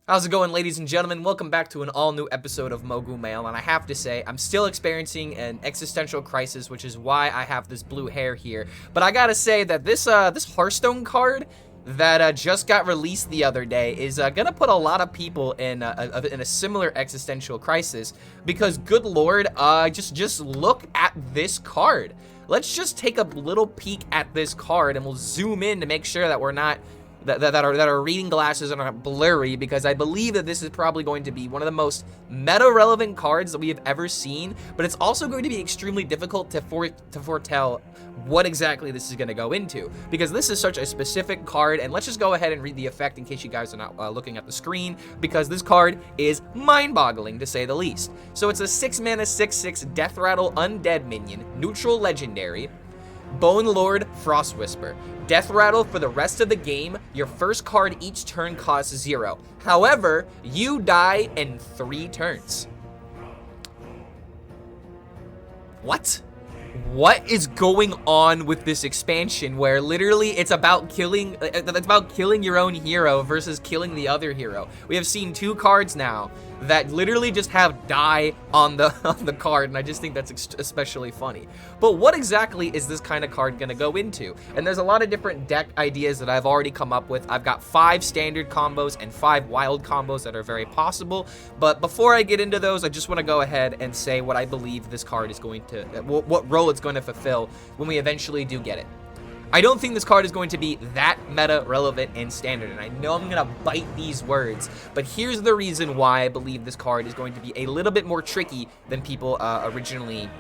How's it going, ladies and gentlemen? Welcome back to an all-new episode of Mogu Mail, and I have to say, I'm still experiencing an existential crisis, which is why I have this blue hair here. But I gotta say that this Hearthstone card that just got released the other day is gonna put a lot of people in a similar existential crisis, because good lord, just look at this card. Let's just take a little peek at this card, and we'll zoom in to make sure that we're not that our reading glasses are not blurry, because I believe that this is probably going to be one of the most meta-relevant cards that we have ever seen, but it's also going to be extremely difficult to foretell what exactly this is going to go into, because this is such a specific card. And let's just go ahead and read the effect in case you guys are not looking at the screen, because this card is mind-boggling to say the least. So it's a 6-mana 6/6 Death Rattle Undead minion, neutral legendary, Bonelord Frostwhisper. Death Rattle for the rest of the game. Your first card each turn costs 0. However, you die in 3 turns. What? What is going on with this expansion where literally it's about killing your own hero versus killing the other hero? We have seen 2 cards now that literally just have die on the card, and I just think that's especially funny. But what exactly is this kind of card gonna go into? And there's a lot of different deck ideas that I've already come up with. I've got 5 standard combos and 5 wild combos that are very possible. But before I get into those, I just want to go ahead and say what I believe this card is going to, what role it's going to fulfill when we eventually do get it. I don't think this card is going to be that meta relevant and standard, and I know I'm gonna bite these words, but here's the reason why I believe this card is going to be a little bit more tricky than people originally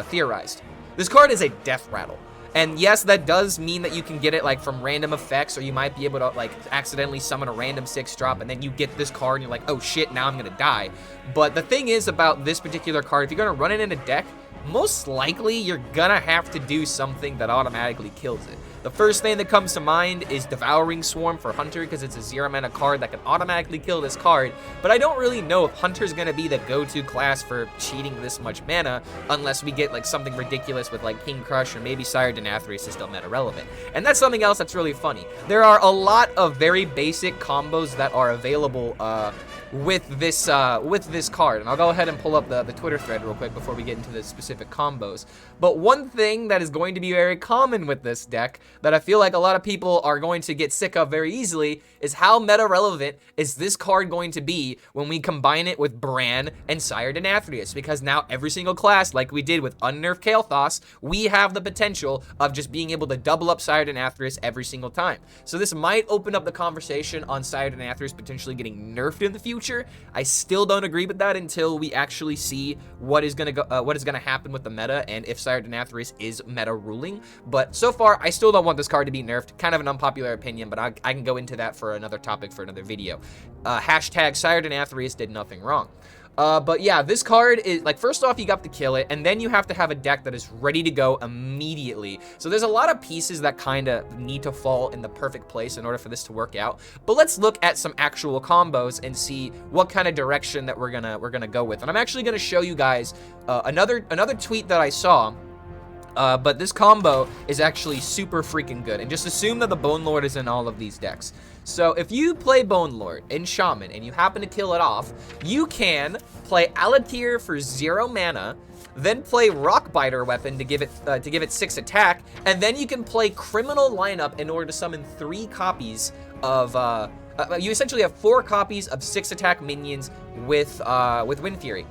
theorized. This card is a Death Rattle. And yes, that does mean that you can get it like from random effects, or you might be able to like accidentally summon a random 6-drop, and then you get this card and you're like, oh shit, now I'm gonna die. But the thing is about this particular card, if you're gonna run it in a deck, most likely you're gonna have to do something that automatically kills it. The first thing that comes to mind is Devouring Swarm for Hunter, because it's a 0-mana card that can automatically kill this card, but I don't really know if Hunter's gonna be the go-to class for cheating this much mana, unless we get like something ridiculous with like King Crush, or maybe Sire Denathrius is still meta relevant. And that's something else that's really funny. There are a lot of very basic combos that are available with this card, and I'll go ahead and pull up the Twitter thread real quick before we get into the specific combos. But one thing that is going to be very common with this deck that I feel like a lot of people are going to get sick of very easily is how meta relevant is this card going to be when we combine it with Bran and Sire Denathrius, because now every single class, like we did with unnerfed Kael'thas, we have the potential of just being able to double up Sire Denathrius every single time. So this might open up the conversation on Sire Denathrius potentially getting nerfed in the future. I still don't agree with that until we actually see what is gonna happen with the meta, and if Sire Denathrius is meta ruling. But so far, I still don't want this card to be nerfed. Kind of an unpopular opinion, but I can go into that for another topic for another video. Hashtag Sire Denathrius did nothing wrong. But yeah, this card is, like, first off, you have to kill it, and then you have to have a deck that is ready to go immediately. So there's a lot of pieces that kind of need to fall in the perfect place in order for this to work out. But let's look at some actual combos and see what kind of direction that we're gonna go with. And I'm actually gonna show you guys another tweet that I saw. But this combo is actually super freaking good. And just assume that the Bonelord is in all of these decks. So if you play Bonelord in Shaman and you happen to kill it off, you can play Alatir for 0 mana, then play Rockbiter Weapon to give it 6 attack, and then you can play Criminal Lineup in order to summon 3 copies of you essentially have 4 copies of 6 attack minions with Wind Fury.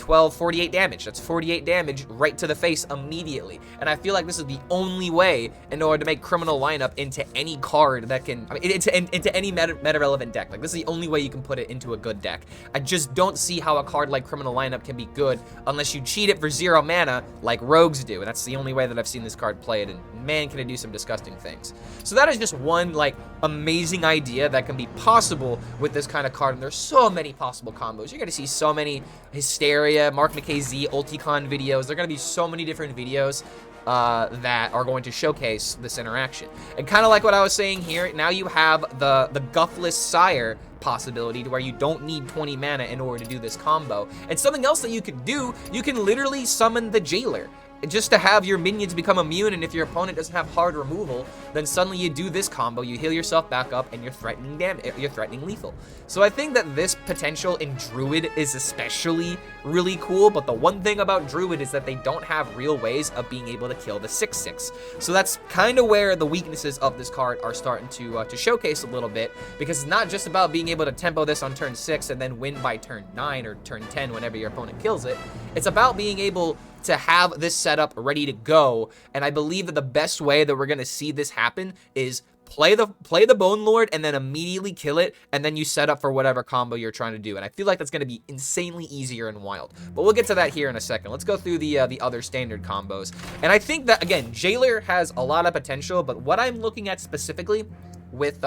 48 damage. That's 48 damage right to the face immediately. And I feel like this is the only way in order to make Criminal Lineup into any card that can, into any meta-relevant deck. Like, this is the only way you can put it into a good deck. I just don't see how a card like Criminal Lineup can be good unless you cheat it for 0 mana like rogues do. And that's the only way that I've seen this card played, and man, can it do some disgusting things. So that is just one, like, amazing idea that can be possible with this kind of card. And there's so many possible combos. You're gonna see so many Hysteria, Mark McKay-Z, Ulticon videos. There are going to be so many different videos that are going to showcase this interaction. And kind of like what I was saying here, now you have the Guffless Sire possibility to where you don't need 20 mana in order to do this combo. And something else that you could do, you can literally summon the Jailer. just to have your minions become immune, and if your opponent doesn't have hard removal, then suddenly you do this combo, you heal yourself back up, and you're threatening lethal. So I think that this potential in Druid is especially really cool, but the one thing about Druid is that they don't have real ways of being able to kill the 6/6. So that's kind of where the weaknesses of this card are starting to showcase a little bit, because it's not just about being able to tempo this on turn 6 and then win by turn 9 or turn 10 whenever your opponent kills it. It's about being able to have this setup ready to go, and I believe that the best way that we're going to see this happen is play the Bonelord and then immediately kill it, and then you set up for whatever combo you're trying to do. And I feel like that's going to be insanely easier and wild. But we'll get to that here in a second. Let's go through the other standard combos. And I think that, again, Jailer has a lot of potential, but what I'm looking at specifically with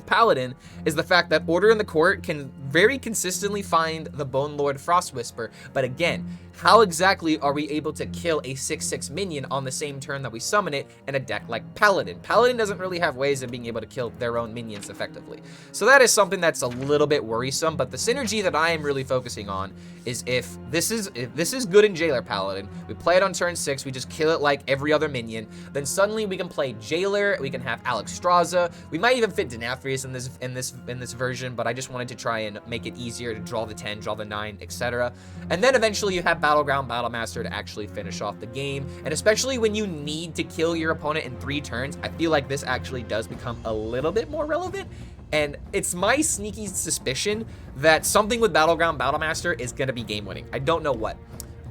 Paladin is the fact that Order in the Court can very consistently find the Bonelord Frostwhisper, but again, how exactly are we able to kill a 6/6 minion on the same turn that we summon it in a deck like Paladin? Paladin doesn't really have ways of being able to kill their own minions effectively. So that is something that's a little bit worrisome, but the synergy that I am really focusing on is if this is good in Jailer Paladin, we play it on turn 6, we just kill it like every other minion, then suddenly we can play Jailer, we can have Alexstrasza, we might even fit Denathrius in this version, but I just wanted to try and make it easier to draw the 10, draw the 9, etc. And then eventually you have Battleground Battlemaster to actually finish off the game, and especially when you need to kill your opponent in 3 turns, I feel like this actually does become a little bit more relevant. And it's my sneaky suspicion that something with Battleground Battlemaster is going to be game-winning. I don't know what.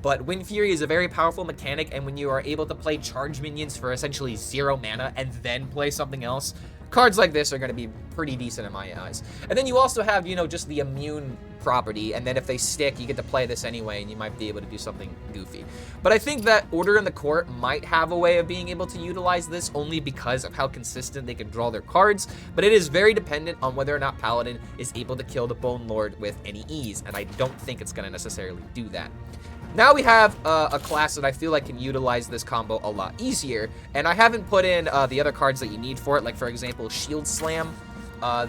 But Wind Fury is a very powerful mechanic, and when you are able to play charge minions for essentially 0 mana and then play something else, cards like this are going to be pretty decent in my eyes. And then you also have, you know, just the immune property, and then if they stick, you get to play this anyway, and you might be able to do something goofy. But I think that Order in the Court might have a way of being able to utilize this only because of how consistent they can draw their cards, but it is very dependent on whether or not Paladin is able to kill the Bonelord with any ease, and I don't think it's going to necessarily do that. Now we have a class that I feel like can utilize this combo a lot easier, and I haven't put in the other cards that you need for it, like for example, Shield Slam.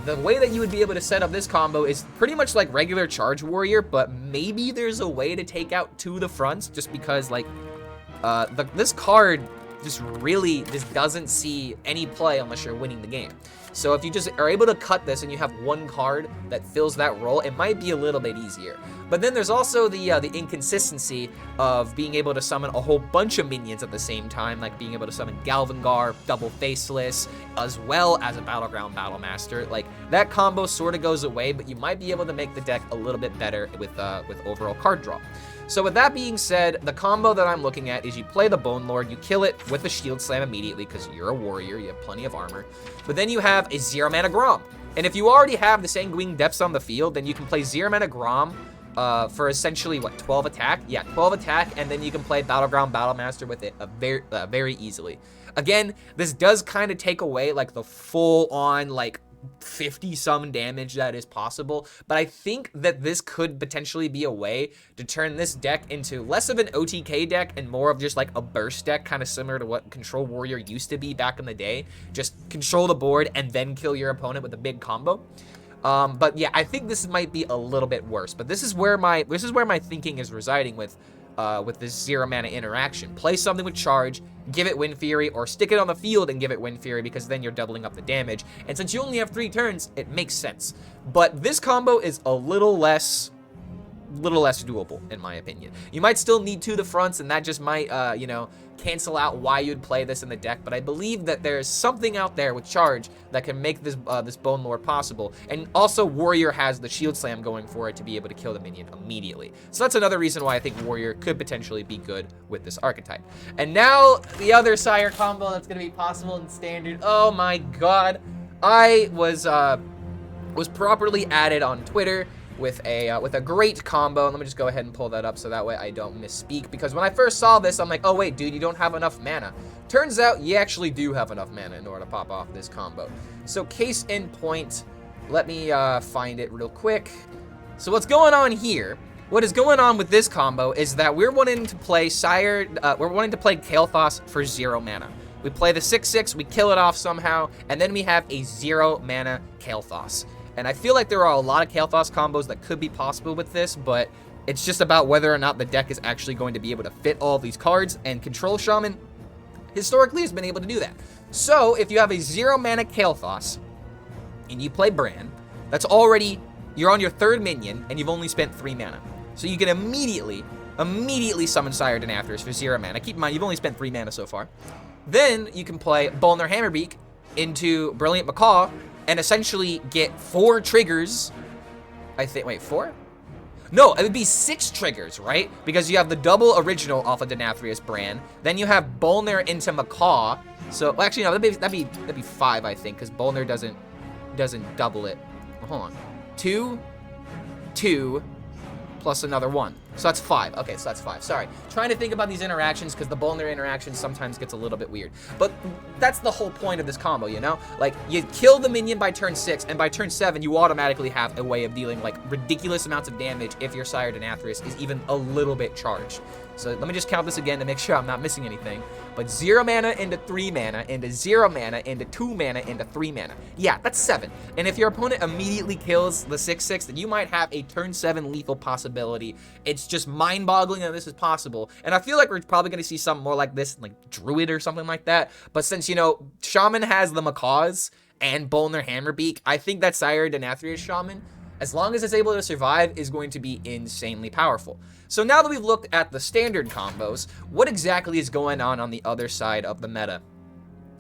The way that you would be able to set up this combo is pretty much like regular Charge Warrior, but maybe there's a way to take out to the fronts, just because like this card just doesn't see any play unless you're winning the game. So if you just are able to cut this and you have one card that fills that role, it might be a little bit easier. But then there's also the inconsistency of being able to summon a whole bunch of minions at the same time, like being able to summon Galvangar, Double Faceless, as well as a Battleground Battlemaster. Like, that combo sort of goes away, but you might be able to make the deck a little bit better with overall card draw. So with that being said, the combo that I'm looking at is you play the Bonelord, you kill it with the Shield Slam immediately because you're a warrior, you have plenty of armor, but then you have a 0 mana Grom. And if you already have the Sanguine Depths on the field, then you can play 0 mana Grom for essentially, what, 12 attack? Yeah, 12 attack, and then you can play Battleground Battlemaster with it very easily. Again, this does kind of take away, like, the full-on, like, 50-some damage that is possible, but I think that this could potentially be a way to turn this deck into less of an OTK deck and more of just like a burst deck, kind of similar to what Control Warrior used to be back in the day. Just control the board and then kill your opponent with a big combo. But yeah, I think this might be a little bit worse, but this is where my thinking is residing with this 0 mana interaction. Play something with charge, give it Wind Fury, or stick it on the field and give it Wind Fury, because then you're doubling up the damage. And since you only have 3 turns, it makes sense. But this combo is a little less doable, in my opinion. You might still need to the fronts, and that just might, you know, cancel out why you'd play this in the deck, but I believe that there's something out there with charge that can make this this Bonelord possible. And also, Warrior has the Shield Slam going for it to be able to kill the minion immediately. So that's another reason why I think Warrior could potentially be good with this archetype. And now, the other Sire combo that's going to be possible in Standard. Oh my god. I was properly added on Twitter with a great combo, and let me just go ahead and pull that up so that way I don't misspeak, because when I first saw this, I'm like, oh wait, dude, you don't have enough mana. Turns out you actually do have enough mana in order to pop off this combo. So case in point, let me find it real quick. So what's going on here, what is going on with this combo is that we're wanting to play Kael'thas for 0 mana. We play the 6/6, we kill it off somehow, and then we have a 0 mana Kael'thas. And I feel like there are a lot of Kael'thas combos that could be possible with this, but It's just about whether or not the deck is actually going to be able to fit all of these cards, and Control Shaman historically has been able to do that. So if you have a 0 mana Kael'thas and you play Bran, that's already, you're on your 3rd minion and you've only spent 3 mana. So you can immediately summon Sire Denathrius for 0 mana. Keep in mind, you've only spent 3 mana so far. Then you can play Bonelord Hammerbeak into Brilliant Macaw and essentially get 4 triggers. I think, wait, 4? No, it would be 6 triggers, right? Because you have the double original off of Denathrius Bran. Then you have Bonelord into Macaw. So, well, actually, no, that'd be 5, I think, because Bonelord doesn't double it. Hold on. 2, 2, plus another 1. So that's 5. Okay, so that's 5. Sorry. Trying to think about these interactions because the Bonelord interaction sometimes gets a little bit weird. But that's the whole point of this combo, you know? Like, you kill the minion by turn 6, and by turn 7, you automatically have a way of dealing, like, ridiculous amounts of damage if your Sire Denathrius is even a little bit charged. So let me just count this again to make sure I'm not missing anything. But 0 mana into 3 mana, into 0 mana, into 2 mana, into 3 mana. Yeah, that's 7. And if your opponent immediately kills the 6/6, then you might have a turn 7 lethal possibility. It's just mind-boggling that this is possible. And I feel like we're probably going to see something more like this, like Druid or something like that. But since, you know, Shaman has the Macaws and Bonelord Hammerbeak, I think that Sire Denathrius Shaman, as long as it's able to survive, is going to be insanely powerful. So now that we've looked at the standard combos, what exactly is going on the other side of the meta?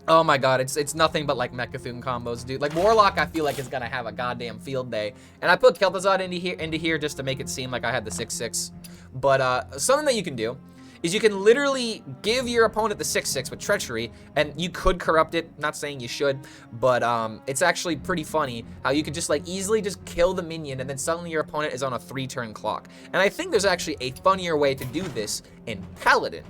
Oh my god, it's nothing but like Mecha'thun combos, dude. Like Warlock, I feel like is gonna have a goddamn field day. And I put Kel'Thuzad into here just to make it seem like I had the 6/6. But something that you can do is you can literally give your opponent the 6/6 with Treachery, and you could corrupt it. Not saying you should, but it's actually pretty funny how you could just like easily just kill the minion, and then suddenly your opponent is on a 3-turn clock. And I think there's actually a funnier way to do this in Paladin.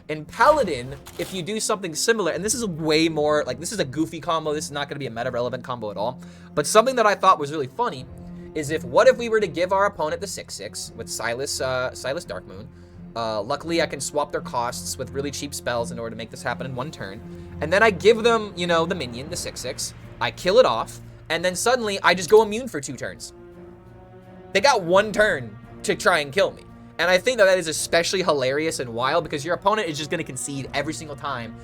In Paladin, if you do something similar, and this is a way more, like this is a goofy combo, this is not gonna be a meta-relevant combo at all, but something that I thought was really funny is what if we were to give our opponent the 6/6 with Silas Darkmoon. Luckily, I can swap their costs with really cheap spells in order to make this happen in 1 turn. And then I give them, you know, the minion, the 6/6. I kill it off, and then suddenly I just go immune for 2 turns. They got 1 turn to try and kill me. And I think that is especially hilarious and wild because your opponent is just going to concede every single time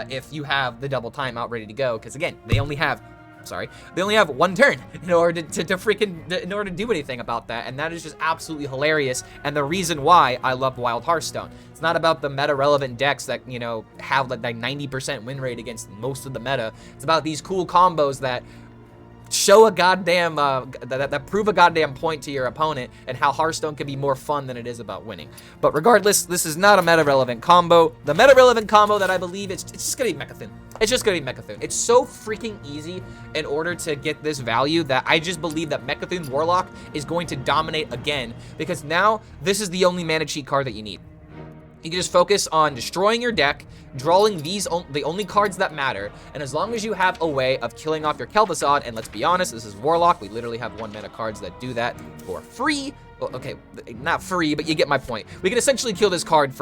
if you have the double timeout ready to go. Because again, they only have 1 turn in order in order to do anything about that, and that is just absolutely hilarious. And the reason why I love Wild Hearthstone, it's not about the meta-relevant decks that, you know, have like 90% win rate against most of the meta. It's about these cool combos that show a goddamn that prove a goddamn point to your opponent, and how Hearthstone can be more fun than it is about winning. But regardless, this is not a meta-relevant combo. The meta-relevant combo that I believe it's just gonna be Mecha'thun. It's just gonna be Mecha'thun. It's so freaking easy in order to get this value that I just believe that Mecha'thun Warlock is going to dominate again, because now this is the only mana cheat card that you need. You can just focus on destroying your deck, drawing the only cards that matter, and as long as you have a way of killing off your Kel'Thuzad, and let's be honest, this is Warlock, we literally have 1 mana cards that do that for free. Well, okay, not free, but you get my point. We can essentially kill this card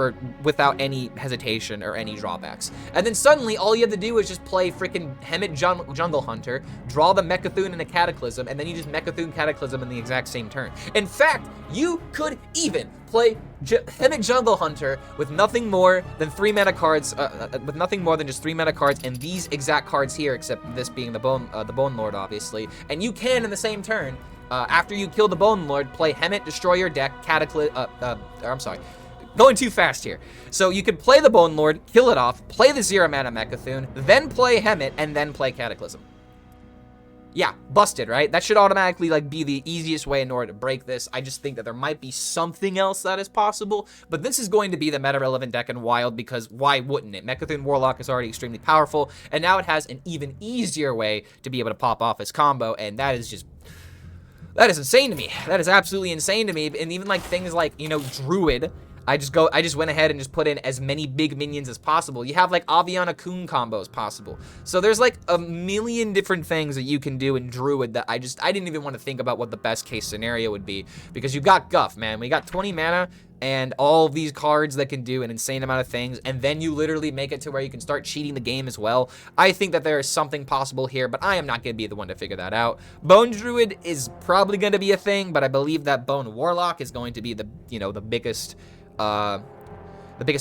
without any hesitation or any drawbacks. And then suddenly, all you have to do is just play freaking Hemet Jungle Hunter, draw the Mecha'thun and a Cataclysm, and then you just Mecha'thun Cataclysm in the exact same turn. In fact, you could even play Hemet Jungle Hunter with nothing more than 3 mana cards, with nothing more than just 3 mana cards, and these exact cards here, except this being the Bonelord, obviously. And you can, in the same turn, after you kill the Bonelord, play Hemet, destroy your deck, I'm sorry, going too fast here. So you can play the Bonelord, kill it off, play the 0 mana Mecha'thun, then play Hemet, and then play Cataclysm. Yeah, busted, right? That should automatically like be the easiest way in order to break this. I just think that there might be something else that is possible, but this is going to be the meta-relevant deck in Wild, because why wouldn't it? Mecha'thun Warlock is already extremely powerful, and now it has an even easier way to be able to pop off its combo, and that is insane to me. That is absolutely insane to me. And even like things like, you know, Druid, I just went ahead and just put in as many big minions as possible. You have like Aviana Kun combos possible. So there's like a million different things that you can do in Druid that I didn't even want to think about what the best case scenario would be, because you've got Guff, man. We got 20 mana and all of these cards that can do an insane amount of things, and then you literally make it to where you can start cheating the game as well. I think that there is something possible here, but I am not going to be the one to figure that out. Bone Druid is probably going to be a thing, but I believe that Bone Warlock is going to be the biggest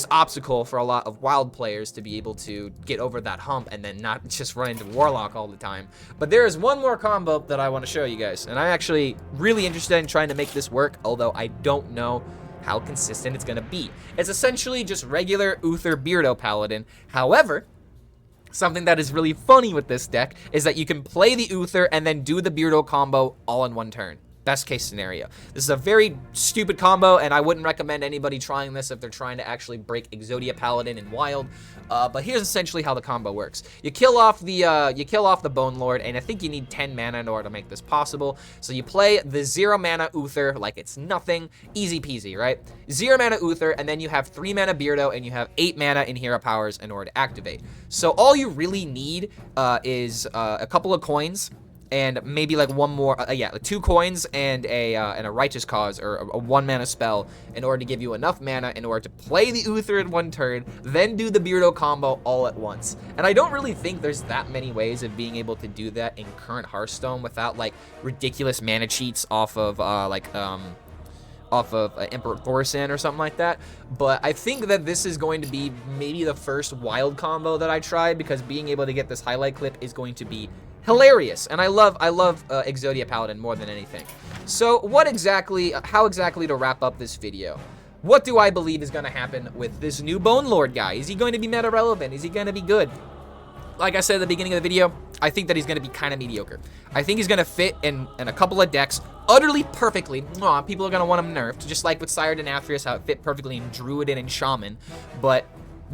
obstacle for a lot of wild players to be able to get over that hump and then not just run into Warlock all the time. But there is one more combo that I want to show you guys, and I'm actually really interested in trying to make this work, although I don't know how consistent it's going to be. It's essentially just regular Uther Beardo Paladin. However, something that is really funny with this deck is that you can play the Uther and then do the Beardo combo all in one turn. Best case scenario. This is a very stupid combo, and I wouldn't recommend anybody trying this if they're trying to actually break Exodia Paladin in Wild. But here's essentially how the combo works. You kill off the Bonelord, and I think you need 10 mana in order to make this possible. So you play the 0 mana Uther like it's nothing. Easy peasy, right? 0 mana Uther, and then you have 3 mana Beardo, and you have 8 mana in Hero Powers in order to activate. So all you really need is a couple of coins, and maybe like one more, 2 coins and a Righteous Cause, or a 1 mana spell, in order to give you enough mana in order to play the Uther in one turn, then do the Beardo combo all at once. And I don't really think there's that many ways of being able to do that in current Hearthstone without like ridiculous mana cheats off of Emperor Thorson or something like that. But I think that this is going to be maybe the first wild combo that I try, because being able to get this highlight clip is going to be hilarious, and I love Exodia Paladin more than anything. So how exactly to wrap up this video? What do I believe is going to happen with this new Bonelord guy? Is he going to be meta relevant? Is he going to be good? Like I said at the beginning of the video, I think that he's going to be kind of mediocre. I think he's going to fit in a couple of decks utterly perfectly. People are going to want him nerfed, just like with Sire Denathrius, how it fit perfectly in Druid and Shaman. But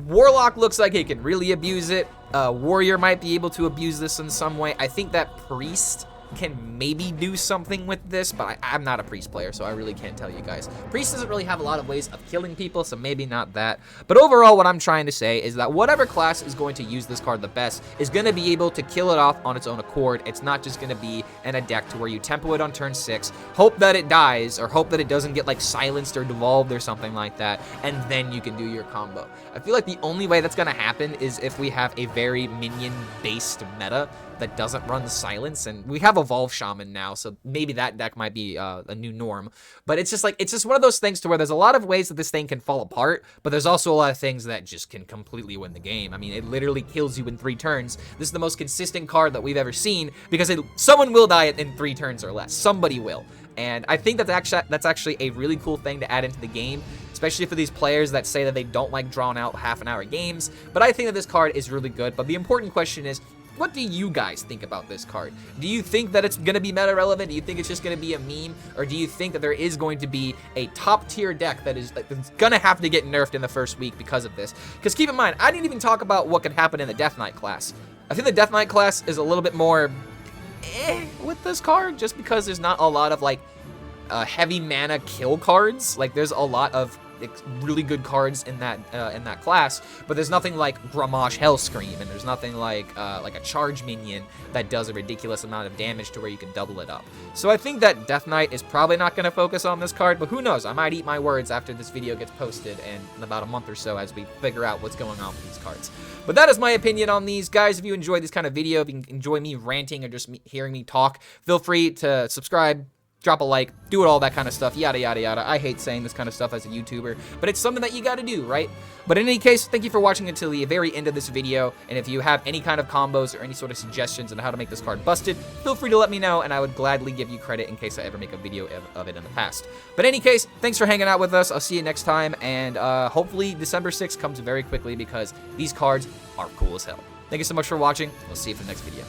Warlock looks like he can really abuse it. Warrior might be able to abuse this in some way. I think that Priest can maybe do something with this, but I'm not a Priest player, so I really can't tell you guys. Priest doesn't really have a lot of ways of killing people, so maybe not that. But overall, what I'm trying to say is that whatever class is going to use this card the best is going to be able to kill it off on its own accord. It's not just going to be in a deck to where you tempo it on turn 6, hope that it dies, or hope that it doesn't get like silenced or devolved or something like that, and then you can do your combo. I feel like the only way that's going to happen is if we have a very minion-based meta that doesn't run silence, and we have Evolve Shaman now, so maybe that deck might be a new norm. But it's just one of those things to where there's a lot of ways that this thing can fall apart, but there's also a lot of things that just can completely win the game. I mean, it literally kills you in 3 turns. This is the most consistent card that we've ever seen, because someone will die in 3 turns or less. Somebody will. And I think that's actually a really cool thing to add into the game, especially for these players that say that they don't like drawn out half-an-hour games. But I think that this card is really good. But the important question is, what do you guys think about this card? Do you think that it's going to be meta relevant? Do you think it's just going to be a meme? Or do you think that there is going to be a top tier deck that's going to have to get nerfed in the first week because of this? Because keep in mind, I didn't even talk about what could happen in the Death Knight class. I think the Death Knight class is a little bit more with this card, just because there's not a lot of like heavy mana kill cards. Like there's a lot of really good cards in that class, but there's nothing like Grommash HELLSCREAM, and there's nothing like a charge minion that does a ridiculous amount of damage to where you can double it up. So I think that Death Knight is probably not going to focus on this card, but who knows? I might eat my words after this video gets posted in about a month or so as we figure out what's going on with these cards. But that is my opinion on these. Guys, if you enjoy this kind of video, if you enjoy me ranting or just hearing me talk, feel free to subscribe, drop a like, do all that kind of stuff, yada, yada, yada. I hate saying this kind of stuff as a YouTuber, but it's something that you gotta do, right? But in any case, thank you for watching until the very end of this video, and if you have any kind of combos or any sort of suggestions on how to make this card busted, feel free to let me know, and I would gladly give you credit in case I ever make a video of it in the past. But in any case, thanks for hanging out with us. I'll see you next time, and hopefully December 6th comes very quickly, because these cards are cool as hell. Thank you so much for watching. We'll see you for the next video.